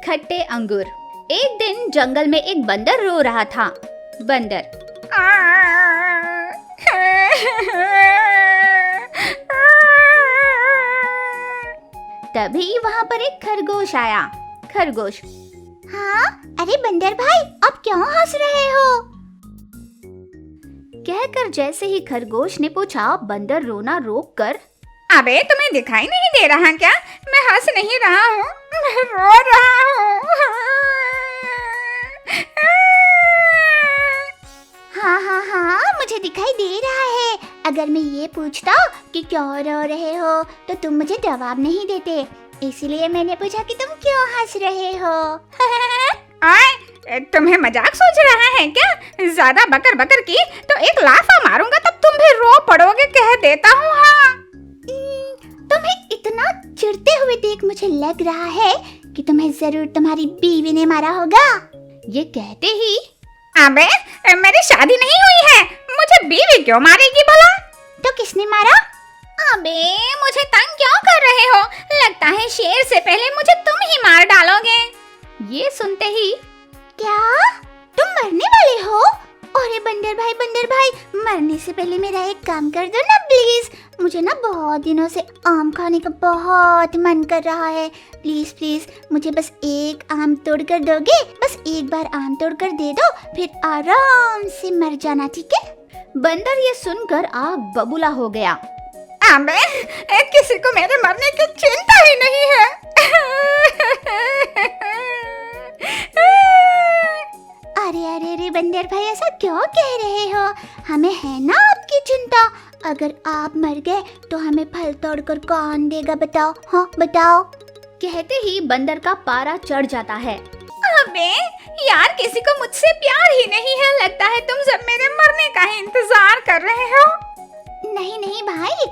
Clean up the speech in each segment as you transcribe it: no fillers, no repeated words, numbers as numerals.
खट्टे अंगूर। एक दिन जंगल में एक बंदर रो रहा था। बंदर, तभी वहाँ पर एक खरगोश आया। खरगोश, हाँ, अरे बंदर भाई, अब क्यों हंस रहे हो? कहकर जैसे ही खरगोश ने पूछा, बंदर रोना रोक कर, अबे तुम्हें दिखाई नहीं दे रहा क्या? मैं हंस नहीं रहा हूँ, मैं रो रहा हूँ। हाँ, मुझे दिखाई दे रहा है। अगर मैं ये पूछता कि क्यों रो रहे हो तो तुम मुझे जवाब नहीं देते, इसीलिए मैंने पूछा कि तुम क्यों हंस रहे हो। आए, तुम्हें मजाक सोच रहा है क्या? ज्यादा बकर बकर की तो एक लाफा मारूंगा, तब तुम भी रो पड़ोगे, कह देता हूँ। हाँ, तुम्हें इतना चिढ़ते हुए देख मुझे लग रहा है कि तुम्हें जरूर तुम्हारी बीवी ने मारा होगा। ये कहते ही, अबे मेरी शादी नहीं हुई है, मुझे बीवी क्यों मारेगी भला? तो किसने मारा? अबे मुझे तंग क्यों कर रहे हो? लगता है शेर से पहले मुझे तुम ही मार डालोगे। ये सुनते ही, क्या तुम मरने वाले हो? अरे बंदर भाई, मरने से पहले मेरा एक काम कर दो ना प्लीज। मुझे ना बहुत दिनों से आम खाने का बहुत मन कर रहा है। प्लीज मुझे बस एक आम तोड़ कर दोगे? बस एक बार आम तोड़ कर दे दो, फिर आराम से मर जाना, ठीक है? बंदर ये सुनकर आग बबूला हो गया। अबे किसी को मेरे मरने की चिंता ही नहीं है। अरे बंदर भाई, ऐसा क्यों कह रहे हो? हमें है ना आपकी चिंता। अगर आप मर गए तो हमें फल तोड़कर कौन देगा, बताओ? हाँ बताओ। कहते ही बंदर का पारा चढ़ जाता है। अबे यार, किसी को मुझसे प्यार ही नहीं है। लगता है तुम सब मेरे मरने का ही इंतजार कर रहे हो। नहीं भाई,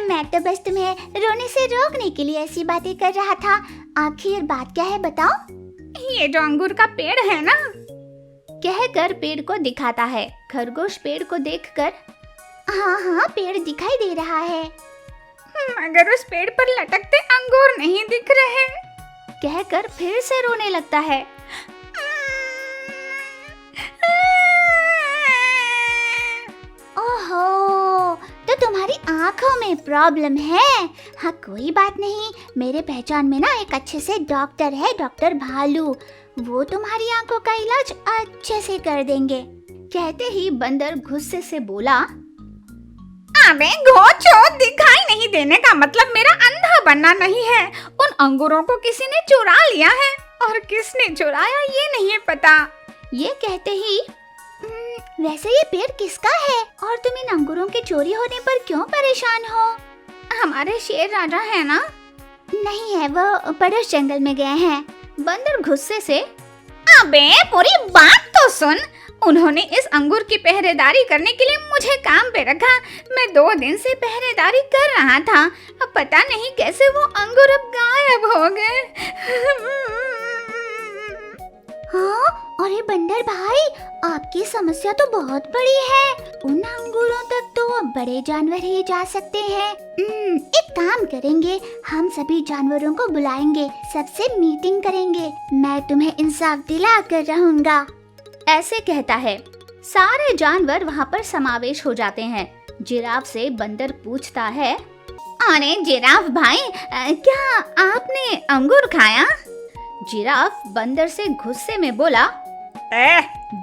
मैं तो बस तुम्हें रोने से रोकने के लिए ऐसी बातें कर रहा था। आखिर बात क्या है, बताओ? ये जो अंगूर का पेड़ है ना, कहकर पेड़ को दिखाता है। खरगोश पेड़ को देखकर, हाँ, पेड़ दिखाई दे रहा है, मगर उस पेड़ पर लटकते अंगूर नहीं दिख रहे। कहकर फिर से रोने लगता है। ओहो, तो तुम्हारी आंखों में प्रॉब्लम है। हाँ कोई बात नहीं, मेरे पहचान में ना एक अच्छे से डॉक्टर है, डॉक्टर भालू। वो तुम्हारी आंखों का इलाज अच्छे से कर देंगे। कहते ही बंदर गुस्से से बोला, अबे घोचो, दिखाई नहीं देने का मतलब मेरा अंधा बनना नहीं है। उन अंगूरों को किसी ने चुरा लिया है, और किसने चुराया ये नहीं पता। ये कहते ही, वैसे ये पेड़ किसका है और तुम इन अंगूरों के चोरी होने पर क्यों परेशान हो? हमारे शेर राजा है ना? नहीं है, वो पड़ोस जंगल में गए हैं। बंदर गुस्से से, अबे पूरी बात तो सुन। उन्होंने इस अंगूर की पहरेदारी करने के लिए मुझे काम पे रखा। मैं 2 दिन से पहरेदारी कर रहा था। अब पता नहीं कैसे वो अंगूर अब गायब हो गए। हाँ, अरे बंदर भाई, आपकी समस्या तो बहुत बड़ी है। उन अंगूरों तक तो बड़े जानवर ही जा सकते हैं। एक काम करेंगे, हम सभी जानवरों को बुलाएंगे, सबसे मीटिंग करेंगे। मैं तुम्हें इंसाफ दिला कर रहूंगा। ऐसे कहता है। सारे जानवर वहाँ पर समावेश हो जाते हैं। जिराफ से बंदर पूछता है, अरे जिराफ भाई, क्या आपने अंगूर खाया? जिराफ बंदर से गुस्से में बोला,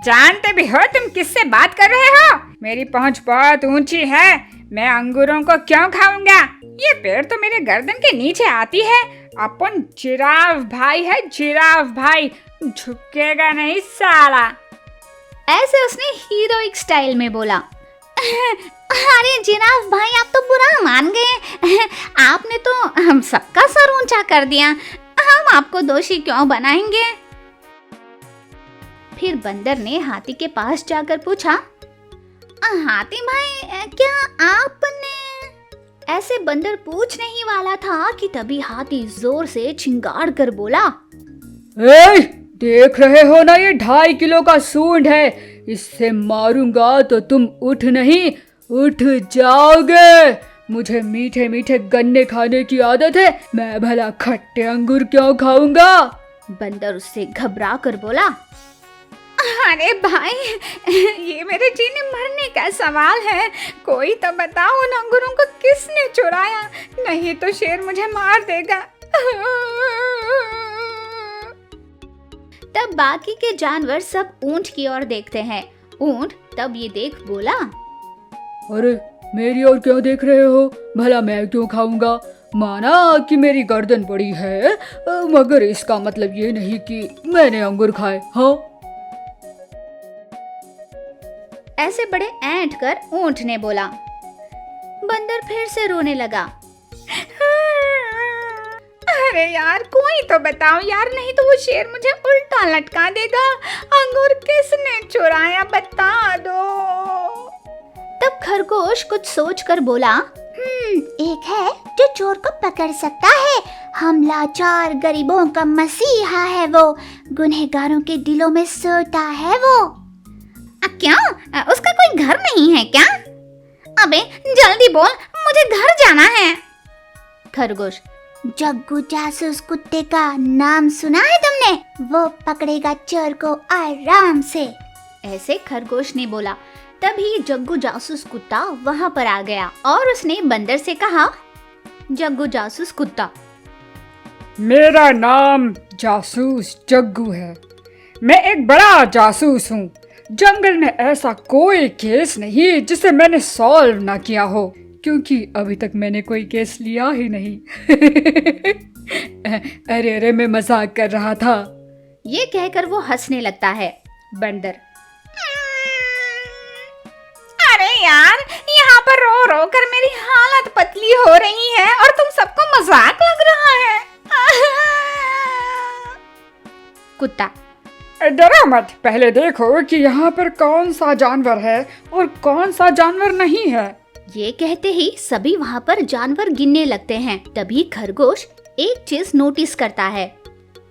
जानते भी हो तुम किससे बात कर रहे हो? मेरी पहुंच बहुत ऊंची है, मैं अंगूरों को क्यों खाऊंगा? ये पेड़ तो मेरे गर्दन के नीचे आती है। अपन जिराफ भाई है, जिराफ भाई, झुकेगा नहीं साला। ऐसे उसने हीरोइक स्टाइल में बोला। अरे जिराफ भाई, आप तो बुरा मान गए। आपने तो हम सबका सर ऊंचा कर दिया। हम आपको दोषी क्यों बनाएंगे? फिर बंदर ने हाथी के पास जाकर पूछा, हाथी भाई, क्या आपने? ऐसे बंदर पूछने ही वाला था कि तभी हाथी जोर से चिंगाड़ कर बोला, देख रहे हो ना, ये 2.5 किलो का सूंड है। इससे मारूंगा तो तुम उठ नहीं, उठ जाओगे। मुझे मीठे मीठे गन्ने खाने की आदत है, मैं भला खट्टे अंगूर क्यों खाऊंगा? बंदर उससे घबरा कर बोला, अरे भाई, ये मेरे जीने मरने का सवाल है। कोई तो बताओ उन अंगूरों को किसने चुराया, नहीं तो शेर मुझे मार देगा। तब बाकी के जानवर सब ऊंट की ओर देखते हैं। ऊंट तब ये देख बोला, अरे मेरी ओर क्यों देख रहे हो? भला मैं क्यों खाऊंगा? माना कि मेरी गर्दन बड़ी है, मगर इसका मतलब ये नहीं कि मैंने अंगूर खाए। हाँ, ऐसे बड़े ऐंठ कर ऊंट ने बोला। बंदर फिर से रोने लगा। अरे यार, कोई तो बताओ यार, नहीं तो वो शेर मुझे उल्टा लटका देगा। अंगूर किसने चुराया, बता दो। तब खरगोश कुछ सोचकर बोला, एक है जो चोर को पकड़ सकता है। हम लाचार गरीबों का मसीहा है वो, गुनहगारों के दिलों में सोता है वो। क्यों, उसका कोई घर नहीं है क्या? अबे जल्दी बोल, मुझे घर जाना है। खरगोश, जग्गू जासूस कुत्ते का नाम सुना है तुमने? वो पकड़ेगा चोर को आराम से। ऐसे खरगोश ने बोला। तभी जग्गू जासूस कुत्ता वहां पर आ गया और उसने बंदर से कहा, जग्गू जासूस कुत्ता, मेरा नाम जासूस जग्गू है। मैं एक बड़ा जासूस हूँ। जंगल में ऐसा कोई केस नहीं जिसे मैंने सॉल्व ना किया हो, क्योंकि अभी तक मैंने कोई केस लिया ही नहीं। अरे मैं मजाक कर रहा था। ये कहकर वो हंसने लगता है। बंदर, अरे यार, यहाँ पर रो रो कर मेरी हालत पतली हो रही है और तुम सबको मजाक लग रहा है। कुत्ता, डरो मत, पहले देखो कि यहाँ पर कौन सा जानवर है और कौन सा जानवर नहीं है। ये कहते ही सभी वहाँ पर जानवर गिनने लगते हैं। तभी खरगोश एक चीज नोटिस करता है।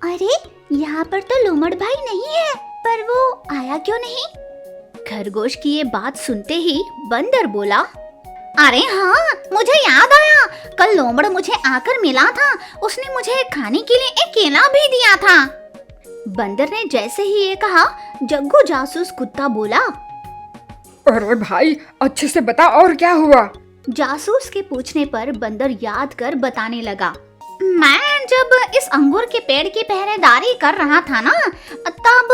अरे यहाँ पर तो लोमड़ भाई नहीं है, पर वो आया क्यों नहीं? खरगोश की ये बात सुनते ही बंदर बोला, अरे हाँ, मुझे याद आया, कल लोमड़ मुझे आकर मिला था। उसने मुझे खाने के लिए एक केला भी दिया था। बंदर ने जैसे ही ये कहा, जग्गू जासूस कुत्ता बोला, अरे भाई, अच्छे से बता और क्या हुआ। जासूस के पूछने पर बंदर याद कर बताने लगा, मैं जब इस अंगूर के पेड़ की पहरेदारी कर रहा था ना, तब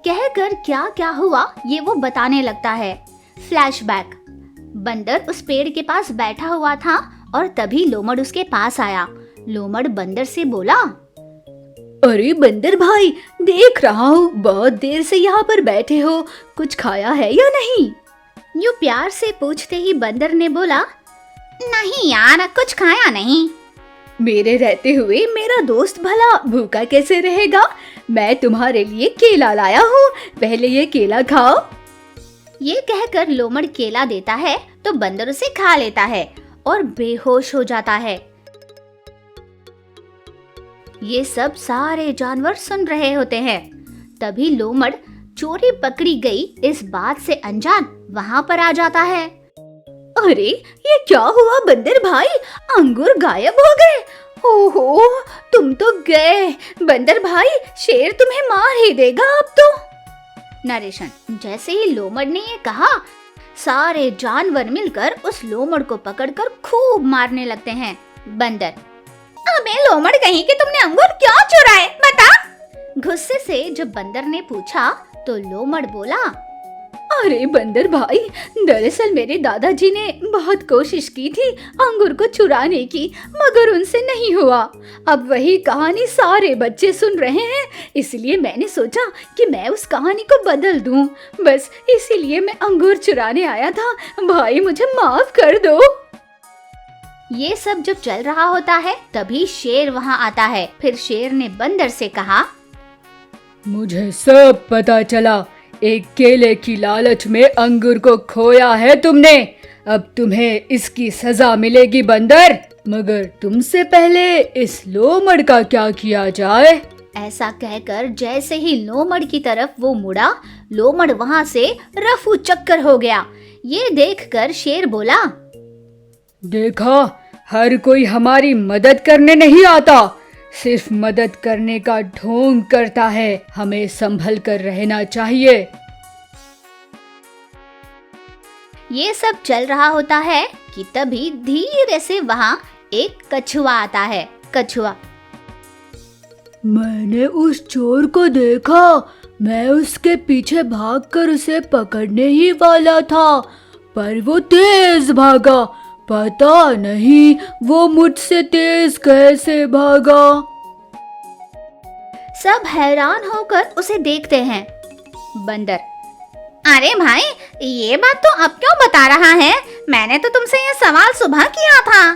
कहकर क्या क्या हुआ ये वो बताने लगता है। फ्लैशबैक। बंदर उस पेड़ के पास बैठा हुआ था और तभी लोमड़ उसके पास आया। लोमड़ बंदर से बोला, अरे बंदर भाई, देख रहा हूँ बहुत देर से यहाँ पर बैठे हो, कुछ खाया है या नहीं? यूं प्यार से पूछते ही बंदर ने बोला, नहीं यार, कुछ खाया नहीं। मेरे रहते हुए मेरा दोस्त भला भूखा कैसे रहेगा? मैं तुम्हारे लिए केला लाया हूँ, पहले ये केला खाओ। ये कहकर लोमड़ केला देता है तो बंदर उसे खा लेता है और बेहोश हो जाता है। ये सब सारे जानवर सुन रहे होते हैं। तभी लोमड़ चोरी पकड़ी गई इस बात से अनजान वहाँ पर आ जाता है। अरे ये क्या हुआ बंदर भाई, अंगूर गायब हो गए। ओहो, तुम तो गए। बंदर भाई, शेर तुम्हें मार ही देगा अब तो। नरेशन। जैसे ही लोमड़ ने ये कहा, सारे जानवर मिलकर उस लोमड़ को पकड़कर खूब मारने लगते हैं। बंदर, अबे लोमड़ कहीं कि तुमने अंगूर क्यों चुराए, बता। गुस्से से जब बंदर ने पूछा तो लोमड़ बोला, अरे बंदर भाई, दरअसल मेरे दादाजी ने बहुत कोशिश की थी अंगूर को चुराने की, मगर उनसे नहीं हुआ। अब वही कहानी सारे बच्चे सुन रहे हैं, इसलिए मैंने सोचा कि मैं उस कहानी को बदल दूं। बस इसीलिए मैं अंगूर चुराने आया था। भाई मुझे माफ कर दो। ये सब जब चल रहा होता है तभी शेर वहाँ आता है। फिर शेर ने बंदर से कहा, मुझे सब पता चला, एक केले की लालच में अंगूर को खोया है तुमने। अब तुम्हें इसकी सजा मिलेगी बंदर, मगर तुमसे पहले इस लोमड़ का क्या किया जाए? ऐसा कहकर जैसे ही लोमड़ की तरफ वो मुड़ा, लोमड़ वहाँ से रफू चक्कर हो गया। ये देखकर शेर बोला, देखा, हर कोई हमारी मदद करने नहीं आता। सिर्फ मदद करने का ढोंग करता है। हमें संभल कर रहना चाहिए। ये सब चल रहा होता है कि तभी धीरे से वहाँ एक कछुआ आता है। कछुआ, मैंने उस चोर को देखा। मैं उसके पीछे भागकर उसे पकड़ने ही वाला था, पर वो तेज भागा। पता नहीं वो मुझसे तेज कैसे भागा। सब हैरान होकर उसे देखते हैं। बंदर, अरे भाई, ये बात तो अब क्यों बता रहा है? मैंने तो तुमसे ये सवाल सुबह किया था।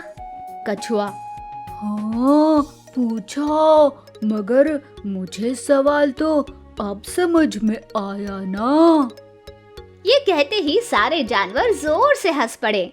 कछुआ, हाँ पूछा, मगर मुझे सवाल तो अब समझ में आया ना। ये कहते ही सारे जानवर जोर से हंस पड़े।